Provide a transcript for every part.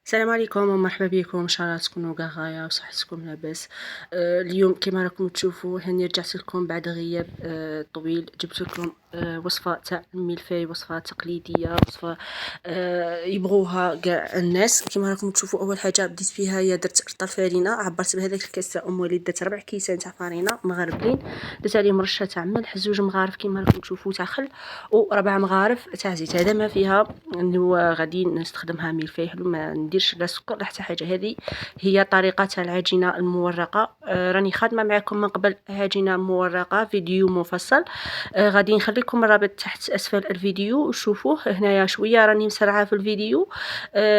السلام عليكم ومرحبا بكم، ان شاء الله تكونوا كاع غايه وصحتكم لاباس. اليوم كما راكم تشوفوا هاني رجعت لكم بعد غياب طويل. جبت لكم وصفه تاع الملفاي، وصفه تقليديه، وصفه يبغوها كاع الناس. كما راكم تشوفوا اول حاجه بديت فيها هي درت رطل فرينه، عبرت بهذاك الكاس تاع ام وليد، درت 4 كيسان تاع فرينه مغربلين، درت عليهم رشه تاع ملح، 2 مغارف كما راكم تشوفوا تاع خل، و4 مغارف تاع زيت. هذا ما فيها اللي غادي نستخدمها ملفاي حلو، ما نديرش لا سكر لا حتى حاجه. هذه هي طريقه تاع العجينه المورقه. راني خادمه معكم من قبل عجينه مورقه، فيديو مفصل. غادي نخليكم الرابط تحت اسفل الفيديو، شوفوه هنايا. شويه راني مسرعه في الفيديو،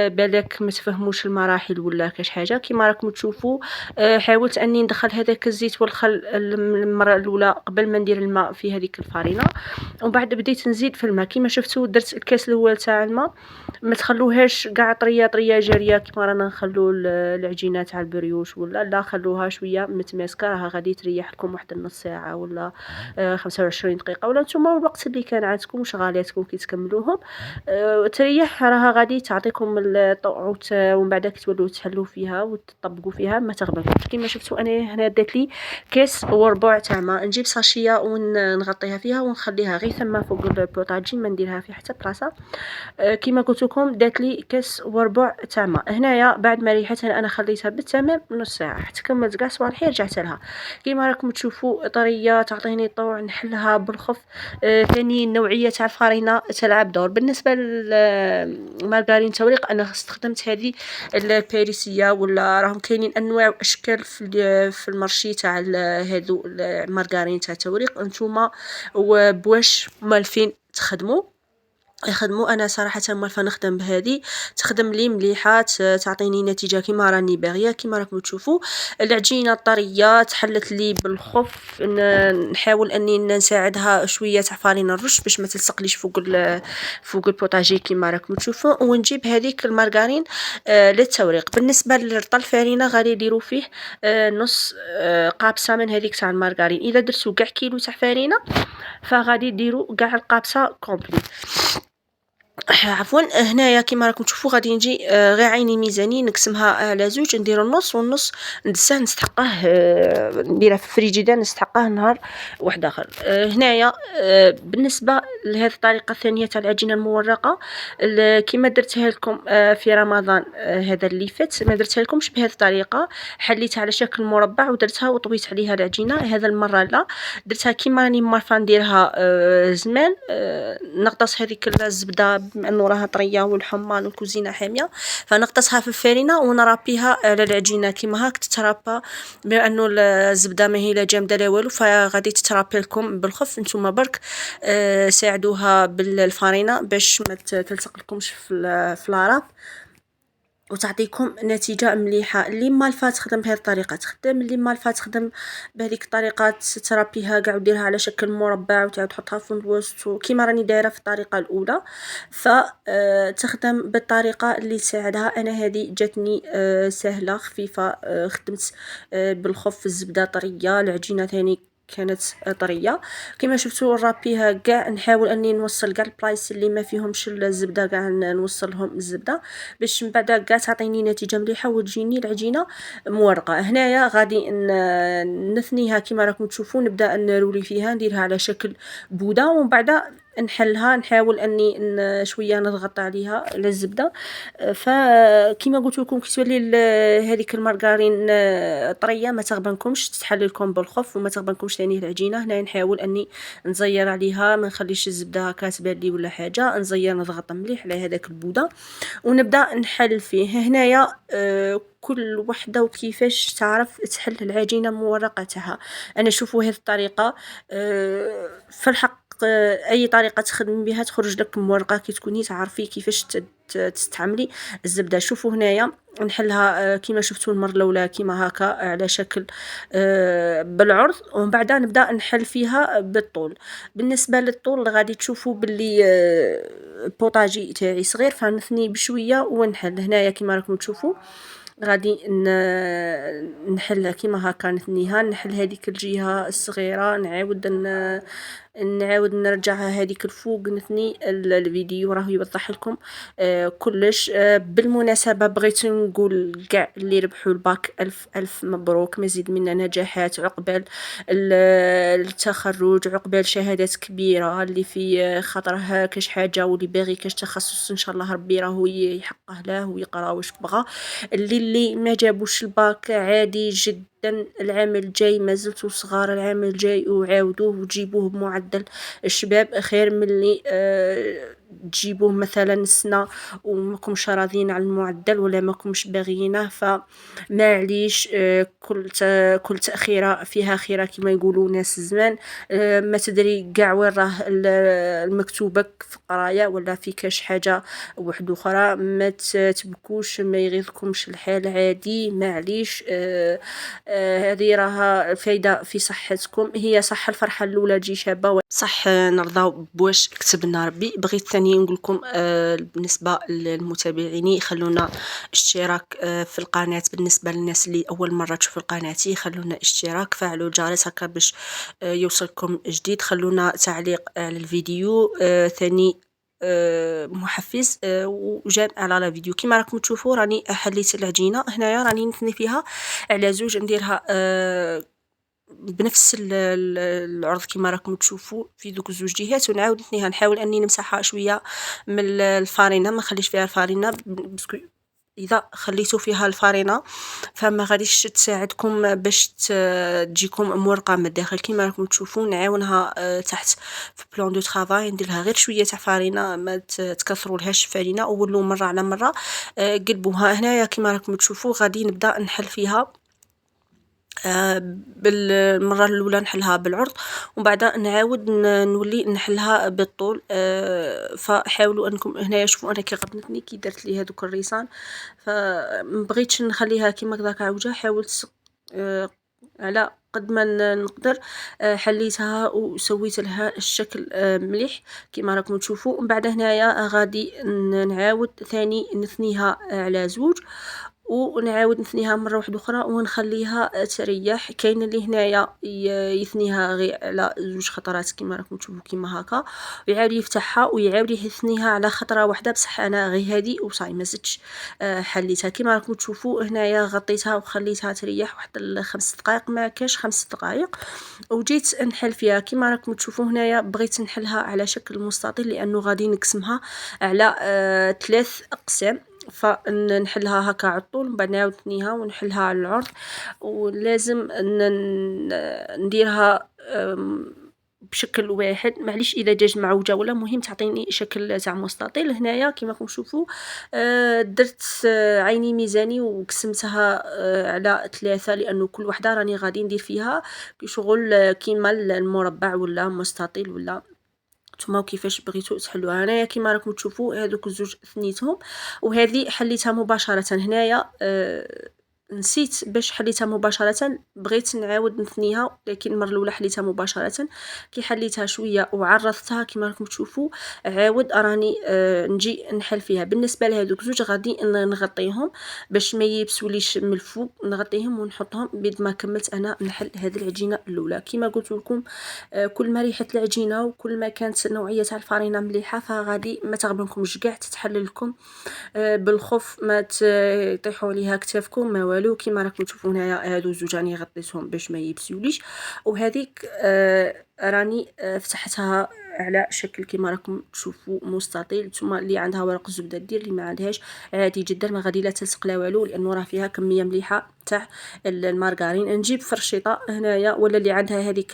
بالك ما تفهموش المراحل ولا كاش حاجه. كما راكم تشوفوا حاولت اني ندخل هذاك الزيت والخل المره الاولى قبل ما ندير الماء في هذيك الفرينه، ومن بعد بديت نزيد في الماء. كما شفتوا درت الكاس الاول تاع الماء، ما تخلوهاش كاع طريه طريه جاريه كما رانا نخلو العجينه تاع البريوش ولا لا، خلوها شويه متماسكه. راها غادي تريح لكم واحد نص ساعه ولا 25 دقيقه، ولا نتوما الوقت اللي كان عندكم وشغالاتكم كي تكملوهم تريح. راها غادي تعطيكم الطعم، ومن بعد كي تولوا تحلوا فيها وتطبقوا فيها ما تغبنكمش. كما شفتوا انا هنا دات لي كاس وربع تاع ماء. نجيب ساشيه ونغطيها فيها ونخليها غير ثما فوق البوطاجي، ما نديرها في حتى بلاصه. كما قلت لكم دات لي كاس وربع تاع ماء. هنايا بعد ما ريحتها انا خليتها بالتمام نص ساعه حتى كملت كاع صوالحي، رجعت لها. كما راكم تشوفوا طريه، تعطيني طوع، نحلها بالخف. ثاني النوعيه تاع الفرينه تلعب دور. بالنسبه للمارغرين توريق انا استخدمت هذه الباريسيه، ولا راهم كاينين انواع واشكال في المارشي تاع هذو المارغرين تاع توريق. نتوما وبواش مالفين تخدموا يخدموا. انا صراحه موالفه نخدم بهذه، تخدم لي مليحه، تعطيني نتيجه كما راني باغيه. كما راكم تشوفوا العجينه طريه، تحلت لي بالخف. نحاول اني نساعدها شويه تاع فارينه الرش باش ما تلصقليش فوق البوطاجي كما راكم تشوفوا. ونجيب هذيك المارغرين للتوريق. بالنسبه للرطل فرينه غادي يديروا فيه نص قابصه من هذيك تاع المارغرين. اذا درتو كاع كيلو تاع فرينه فغادي ديروا كاع القابصه كومبلي. عفوا. هنايا كما راكم تشوفوا غادي نجي غير عيني ميزاني نقسمها على زوج، ندير النص والنص ندسه نستحقه، نديره في الفريجيدير نستحقه نهار واحد اخر. هنايا بالنسبه لهذه الطريقه الثانيه تاع العجينه المورقه، كما درتها لكم في رمضان هذا اللي فات، ما درتها لكمش بهذه الطريقه. حليتها على شكل مربع ودرتها وطويت عليها العجينه. هذا المره لا، درتها كما راني مارفه نديرها زمان. نغطس هذيك الزبده بما انه راها طريه والحمان والكوزينه حاميه، فنغطسها في الفرينه ونرابيها على العجينه كما هاك تترابى. بما انه الزبده ما هي لا جامده لا والو، فغادي تترابي لكم بالخف. نتوما برك ساعدوها بالفرينه باش ما تلصق لكمش في العراب وتعطيكم نتيجه مليحه. اللي مالفا تخدم بهذه الطريقه تخدم، اللي مالفا تخدم بهذيك الطريقه ترابيها كاع وديرها على شكل مربع وتعاود تحطها في الوسط كيما راني دايره في الطريقه الاولى، فتخدم بالطريقه اللي تساعدها. انا هذه جاتني سهله خفيفه. خدمت بالخف، الزبده طريه، العجينه ثاني كانت طريه. كما شفتوا نرابيها كاع، نحاول اني نوصل كاع البلايص اللي ما فيهمش الزبده كاع نوصلهم الزبده باش من بعد كاع تعطيني نتيجه مليحه وتجيني العجينه مورقه. هنايا غادي نثنيها كما راكم تشوفوا، نبدا نرولي فيها، نديرها على شكل بوده، ومن بعد نحلها. نحاول اني شويه نضغط عليها على الزبده. فكما قلت لكم كي تولي هذيك المارغرين طريه ما تغبنكمش، تتحل لكم بالخف وما تغبنكمش ثاني العجينه. هنا نحاول اني نزير عليها، ما نخليش الزبده هكا تبان لي ولا حاجه، نزير نضغط مليح على هذاك البوده ونبدا نحل فيه. هنايا كل وحده وكيفاش تعرف تحل العجينه المورقه تاعها. انا شوفوا هذه الطريقه في الحق اي طريقه تخدمي بها تخرج لك مورقه كي تكوني تعرفي كيفاش تستعملي الزبده. شوفوا هنايا نحلها كيما شفتوا المره الاولى كيما هكا على شكل بالعرض، ومن بعد نبدا نحل فيها بالطول. بالنسبه للطول غادي تشوفوا باللي البوطاجي تاعي صغير، فنثني بشويه ونحل هنايا كيما راكم تشوفوا. غادي نحلها كيما هكا، نثنيها، نحل هذيك الجهه الصغيره، نعاود نرجعها هذيك الفوق، نثني الفيديو راه يوضح لكم كلش. بالمناسبة بغيت نقول كاع اللي ربحوا الباك ألف ألف مبروك، مزيد من نجاحات عقبال التخرج، عقبال شهادات كبيرة. اللي في خاطره كاش حاجة واللي باغي كاش تخصص إن شاء الله ربي راهو يحقه له ويقرا واش بغى. اللي ما جابوش الباك عادي جدا، العام الجاي مازلتوا صغار، العام الجاي وعاودوه وجيبوه بمعدل الشباب، خير من اللي تجيبوه مثلا سنة وماكمش راضيين على المعدل ولا ماكمش باغيينه. فما عليش، كل تأخيرة فيها خيرة كما يقولوا ناس الزمان. ما تدري كاع وين راه المكتوبك في قرايه ولا في كاش حاجه واحده اخرى. ما تبكوش، ما يغيظكمش الحال، عادي معليش. هذه راها فايده في صحتكم. هي صح الفرحه الاولى تجي شابه، صح نرضاو بواش كتبنا ربي. بغيت ثاني نقول لكم بالنسبه للمتابعين يخلونا اشتراك في القناه. بالنسبه للناس اللي اول مره تشوفوا القناه يخلونا اشتراك، فعلوا الجرس هكا باش يوصلكم جديد. خلونا تعليق على الفيديو ثاني محفز وجام على لا فيديو. كما راكم تشوفوا راني حليت العجينه هنايا، راني نثني فيها على زوج، نديرها بنفس العرض كما راكم تشوفوا في دوك الزوج جهات، ونعاود نثنيها. نحاول اني نمسحها شويه من الفارينه، ما نخليش فيها الفارينه باسكو اذا خليتو فيها الفارينه فما غاديش تساعدكم باش تجيكم مورقه من الداخل. كما راكم تشوفوا نعاونها تحت في بلان دو طرافاي، ندير لها غير شويه تاع فارينه، ما تكثروا لهاش الفارينه، وولوا مره على مره قلبوها. هنايا كما راكم تشوفوا غادي نبدا نحل فيها بالمره الاولى نحلها بالعرض، ومن بعد نعاود نولي نحلها بالطول. فحاولوا انكم هنايا شوفوا انا كي غبنتني كي درت لي هذوك الريسان، فمبغيتش نخليها كيما هكذاك عوجه. حاولت على قد ما نقدر حليتها وسويت لها الشكل مليح كما راكم تشوفوا. ومن بعد هنايا غادي نعاود ثاني نثنيها على زوج، ونعاود نثنيها مره واحده اخرى ونخليها تريح. كاين اللي هنايا يثنيها غير على زوج خطرات كما راكم تشوفوا كما هكا، ويعاود يفتحها ويعاود يثنيها على خطره واحده. بصح انا غير هذه وصاي ما زدتش حليتها. كما راكم تشوفوا هنايا غطيتها وخليتها تريح واحد 5 دقائق، ما كاش 5 دقائق، وجيت نحل فيها. كما راكم تشوفوا هنايا بغيت نحلها على شكل مستطيل لانه غادي نقسمها على 3 اقسام، فنحلها هكا على الطول، من بعد نعاود نثنيها ونحلها على العرض. ولازم نديرها بشكل واحد، معليش اذا جاج معوجه ولا، مهم تعطيني شكل تاع مستطيل. هنايا كما راكم تشوفوا درت عيني ميزاني وقسمتها على 3 لانه كل وحده راني غادي ندير فيها شغل كيما المربع ولا مستطيل ولا نتوما كيفاش بغيتو تحلوها. هنايا كيما راكم تشوفوا هذوك الزوج ثنيتهم، وهذه حليتها مباشره. هنايا نسيت باش حليتها مباشره، بغيت نعاود نثنيها لكن المره الاولى حليتها مباشره. كي حليتها شويه وعرضتها كما راكم تشوفوا عاود راني نجي نحل فيها. بالنسبه لهذوك زوج غادي نغطيهم باش ما يبسوليش من الفوق، نغطيهم ونحطهم بيد ما كملت انا نحل هذه العجينه الاولى. كما قلت لكم كل ما ريحه العجينه وكل ما كانت نوعيه تاع الفرينه مليحه فغادي ما تغبنكمش كاع تتحل لكم بالخوف ما يطيحوا عليها كتافكم ما والو. كما راكم تشوفوا هنايا هادو زوج راني غطيتهم باش ما يبسيوليش، وهذيك راني فتحتها على شكل كما راكم تشوفوا مستطيل. ثم اللي عندها ورق الزبده دير، اللي ما عندهاش عادي جدا ما غادي لا تلصق لا والو لانه راه فيها كميه مليحه تاع المارغرين. نجيب فرشيطه هنايا ولا اللي عندها هذيك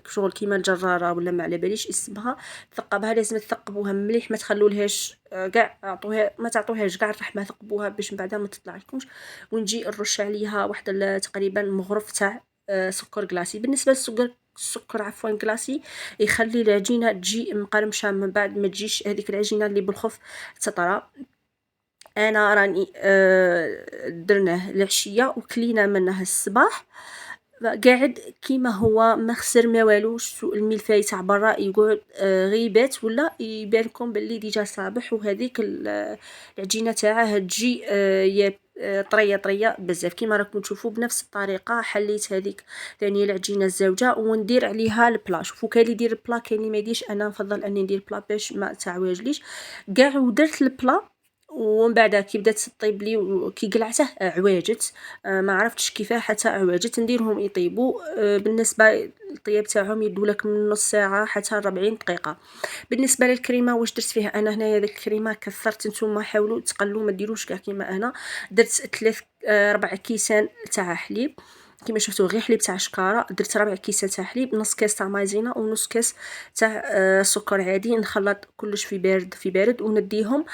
شغل كيما الجراره ولا ما على باليش اسمها، ثقبها. لازم تثقبوها مليح، ما تخلولهاش كاع عطوها، ما تعطوهاش كاع الرحمه، ثقبوها باش من بعد ما تطلع لكمش. ونجي نرش عليها واحد تقريبا مغرف تاع سكر كلاصي. بالنسبه السكر عفوا كلاصي يخلي العجينه تجي مقرمشه من بعد، ما تجيش هذيك العجينه اللي بالخف تطرى. انا راني درناه العشيه وكلينا منه الصباح، قاعد كيما هو ما خسر ما والوش. الملفاي تاع برا يقعد غيبات ولا يبان لكم باللي ديجا صابح، وهذيك العجينه تاعه تجي طريه طريه بزاف. كيما راكم تشوفوا بنفس الطريقه حليت هذيك ثاني العجينه الزوجه وندير عليها البلا. شوفوا كاين اللي يدير البلا كاين اللي ما يديرش، انا نفضل اني ندير بلا باش ما تعوجليش كاع. ودرت البلا ومن بعد كي بدات تطيب لي وكي قلعته عواجت، ما عرفتش كيفاه حتى عواجت. نديرهم يطيبوا بالنسبه الطياب تاعهم يدوا لك من نص ساعه حتى 40 دقيقه. بالنسبه للكريمه واش درت فيها انا هنايا؟ ديك الكريمه كثرت، نتوما حاولوا تقلوا ما ديروش كاع كيما انا درت 4 كيسان تاع حليب. كيما شفتوا غير حليب تاع شكاره، درت 4 كيسان تاع حليب، نص كاس تاع مايزينا ونص كاس تاع سكر عادي. نخلط كلش في بارد في بارد ونديهم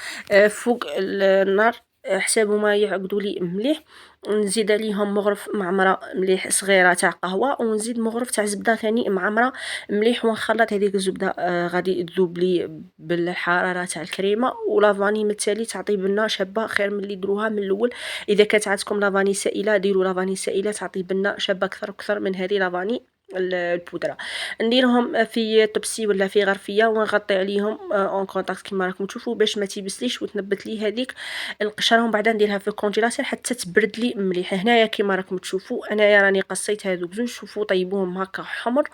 فوق النار حساب ما يعقدوا لي مليح. نزيد عليهم مغرف معمره مليح صغيره تاع قهوه، ونزيد مغرف تاع زبده ثاني معمره مليح، ونخلط هذيك الزبده غادي تذوب لي بالحراره تاع الكريمه. ولافاني بالتالي تعطي بنه شابه خير من اللي دروها من الاول. اذا كانت عندكم لافاني سائله ديروا لافاني سائله تعطي بنه شابه اكثر واكثر من هذه لافاني البودره. نديرهم في طبسي ولا في غرفيه ونغطي عليهم اون كونتاكت كيما راكم تشوفوا باش ما تيبسليش وتنبت لي هذيك القشره. ومن بعد نديرها في الكونجيلاتور حتى تبرد لي مليح. هنايا كيما راكم تشوفوا انايا راني قصيت هذوك زوج، شوفوا طيبوهم هكا حمر،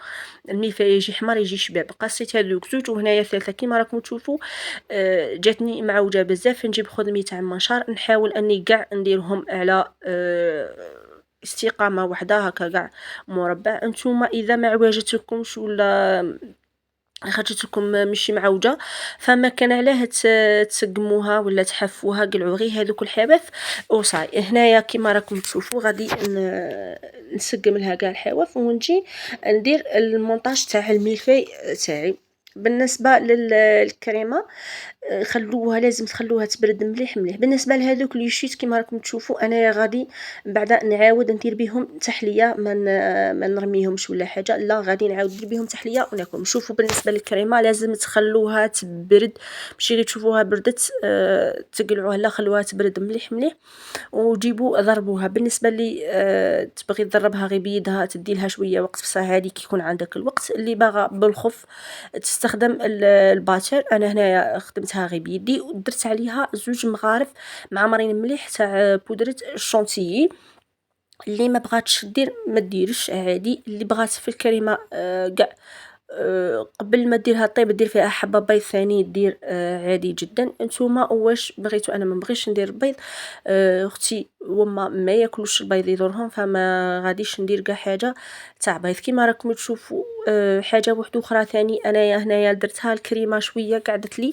الملفاي يجي حمر يجي شباب. قصيت هذوك زوج وهنايا الثالثه كيما راكم تشوفوا جاتني معوجه بزاف. نجيب خدمي تاع المنشار نحاول اني كاع نديرهم على استقامه واحده هكا كاع مربع. نتوما اذا ما عواجتكمش ولا خرجتكم ماشي معوجه فما كان علاه تسقموها ولا تحفوها، قلعوا غير هذوك الحواف وصاي. هنايا كيما راكم تشوفوا غادي نسقم لها كاع الحواف ونجي ندير المونطاج تاع الملفاي تاعي. بالنسبه للكريمه خلوها لازم تخلوها تبرد مليح مليح. بالنسبه لهذوك لي شيت كيما راكم تشوفوا انايا غادي بعدا نعاود ندير بهم تحليه، ما نرميهمش ولا حاجه، لا غادي نعاود ندير بهم تحليه وناكلهم. شوفوا بالنسبه للكريمه لازم تخلوها تبرد، ماشي غير تشوفوها بردت تقلعوها، لا خلوها تبرد مليح مليح وجيبوا ضربوها. بالنسبه لي تبغي تضربها غير بيدها تدي لها شويه وقت بصح عادي كي يكون عندك الوقت. اللي باغا بالخف تستخدم الباتر، انا هنايا خدمتها غير بيدي ودرت عليها زوج مغارف معمرين مليح تاع بودره الشونتيي. اللي ما بغاتش دير ما ديرش عادي، اللي بغات في الكريمه كاع قبل ما ديرها طيب دير فيها حبه بيض ثاني دير عادي جدا. نتوما واش بغيتو؟ انا ما بغيتش ندير بيض، اختي وما ما ياكلوش البيض يضرهم فما غاديش ندير كاع حاجه تاع بيض. كيما راكم تشوفوا حاجه واحده اخرى ثاني انايا هنايا درتها الكريمه شويه قعدت لي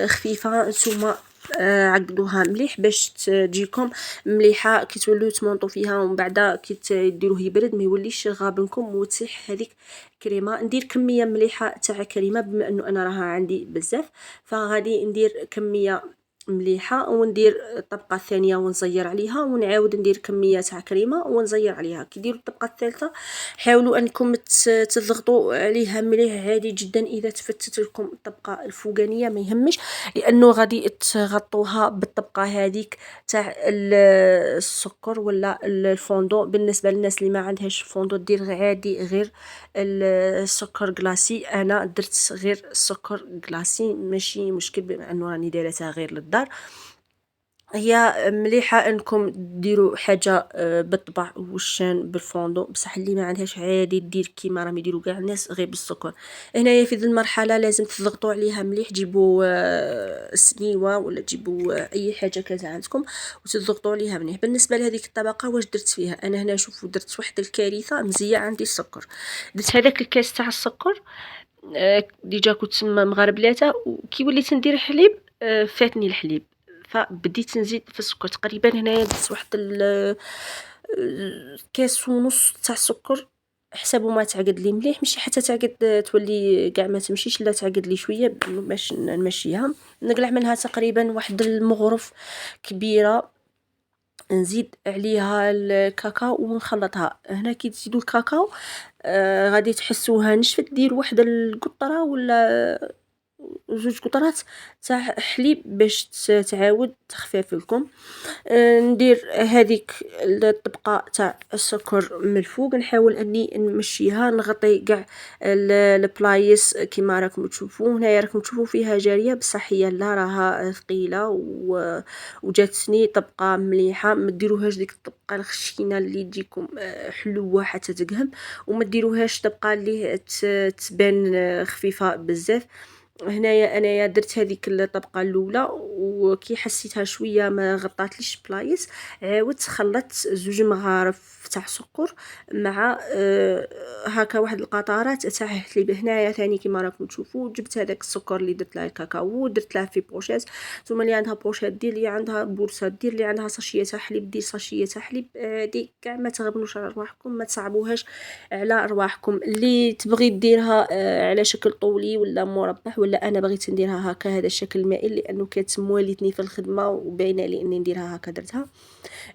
خفيفه. نتوما عقدوها مليح باش تجيكم مليحه كي تولوا تمونطوا فيها، ومن بعد كي ديروه يبرد ما يوليش غابنكم وتصيح هذيك كريمه. ندير كميه مليحه تاع كريمه بما انه انا راها عندي بزاف فغادي ندير كميه مليحه وندير الطبقه الثانيه ونزير عليها ونعاود ندير كميه تاع كريمه ونزير عليها. كي ديروا الطبقه الثالثه حاولوا انكم تضغطوا عليها مليح عادي جدا. اذا تفتت لكم الطبقه الفوقانيه ما يهمش لانه غادي تغطوها بالطبقه هذيك تاع السكر ولا الفوندو. بالنسبه للناس اللي ما عندهاش فوندو دير عادي غير السكر كلاسي، انا درت غير السكر كلاسي ماشي مشكل بما انه راني دايرتها غير للدار. هي مليحه انكم ديروا حاجه بالطبع والشان بالفوندو، بصح اللي ما عندهاش عادي دير كيما راهم يديروا كاع الناس غير بالسكر. هنايا في ذي المرحله لازم تضغطوا عليها مليح، جيبوا سنيوه ولا جيبوا اي حاجه كانت عندكم وتضغطوا عليها مليح. بالنسبه لهذيك الطبقه واش درت فيها انا هنا؟ شوفوا درت واحد الكارثه مزيه عندي السكر. درت هذاك الكاس تاع السكر ديجا كنت مغربلاته وكي وليت ندير حليب فاتني الحليب فبديت نزيد في السكر. تقريبا هنايا درت واحد كاس ونص تاع السكر، حسابه ما تعقد لي مليح، ماشي حتى تعقد تولي كاع ما تمشيش، لا تعقد لي شويه باش نمشيها. نقلع منها تقريبا واحد المغرف كبيره، نزيد عليها الكاكاو ونخلطها. هنا كي تزيدوا الكاكاو غادي تحسوها نشفت، دير واحد القطره وزوج قطرات تاع حليب باش تعاود تخفف لكم. ندير هذيك الطبقة تاع السكر من الفوق، نحاول اني نمشيها نغطي كاع البلايص كيما راكم تشوفوا. هنايا راكم تشوفوا فيها جارية بصح هي لا راها ثقيلة وجاتني طبقة مليحة. ما ديروهاش ديك الطبقة الخشينة اللي تجيكم حلوة حتى تقهم، وما ديروهاش طبقة اللي تبان خفيفة بزاف. هنايا انايا درت هذيك الطبقه الاولى، وكي حسيتها شويه ما غطاتليش بلايص عاودت خلطت زوج مغارف تاع سكر مع هكا واحد القطرات تاع حليب. هنايا ثاني كيما راكم تشوفوا جبت هذاك السكر اللي درت له الكاكاو درت له في بوشيت. ثم اللي عندها بوشيت دير، اللي عندها بورصه دير، اللي عندها ساشيه تاع حليب دير ساشيه تاع حليب. هادي كاع ما تغبنوش على رواحكم، ما تصعبوهاش على رواحكم. اللي تبغي ديرها على شكل طولي ولا مربع، ولا انا بغيت نديرها هكا هذا الشكل المائل لانه كانت موالتني في الخدمه وباينه لي اني نديرها هكا درتها.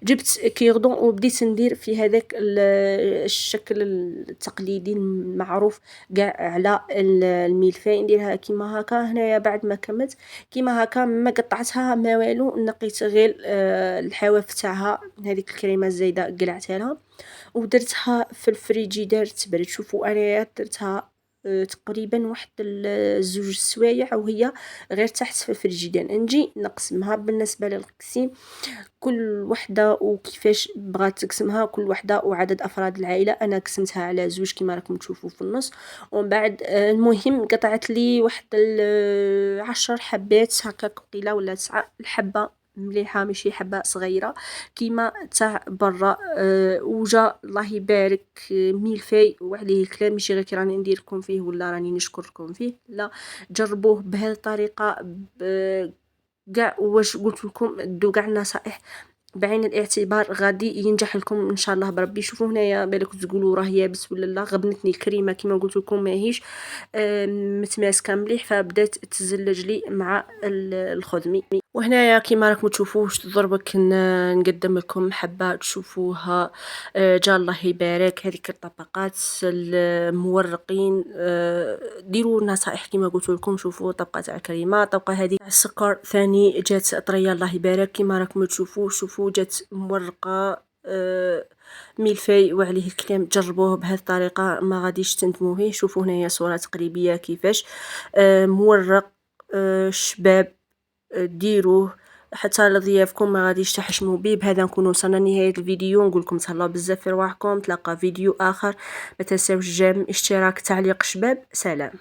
جبت كيردون وبديت ندير في هذاك الشكل التقليدي المعروف كاع على الميلفاي، نديرها كيما هكا. هنايا بعد ما كملت كيما هكا ما قطعتها ما والو، نقيت غير الحواف تاعها هذيك الكريمه الزايده قلعتها لها ودرتها في الفريجيدير تبرد. شوفوا انا درتها تقريبا واحد زوج سوايع وهي غير تحت في الفريجيدير. نجي نقسمها بالنسبه للقسيم كل وحده وكيفاش بغات تقسمها، كل وحده وعدد افراد العائله. انا قسمتها على زوج كيما راكم تشوفوا في النص. ومن بعد المهم قطعت لي واحد 10 حبات هكا قليله ولا 9 الحبه مليحه ماشي حبه صغيره كيما تاع برا. وجا الله يبارك ميلفاي وعليه الكلام، ماشي غير كي راني نديركم فيه ولا راني نشكركم فيه، لا جربوه بهذه الطريقه كاع واش قلت لكم دو كاع النصائح بعين الاعتبار غادي ينجح لكم ان شاء الله بربي. شوفوا هنايا بالك تقولوا راه يابس ولا لا، غبنتني الكريمه كيما قلت لكم ماهيش متماسكه مليح فبدات تزلج لي مع الخدمي. وهنايا كيما راكم تشوفوا واش ضربك نقدم لكم حبه تشوفوها. جا الله يبارك هذيك الطبقات المورقين. ديروا النصائح كيما قلت لكم. شوفوا طبقه تاع الكريمه، طبقه هذه تاع السكر ثاني جات طريه الله يبارك كيما راكم تشوفوا. شوفوا جات مورقه ميلفاي وعليه الكلام. جربوه بهذه الطريقه ما غاديش تندموا فيه. شوفوا هنايا صوره تقريبيه كيفاش مورق شباب. ديروه حتى لضيافكم ما غاديش تحشموا به. بهذا نكون وصلنا لنهايه الفيديو. نقول لكم تهلاو بزاف في رواحكم، تلقى فيديو اخر. ما تنساوش اشتراك تعليق شباب. سلام.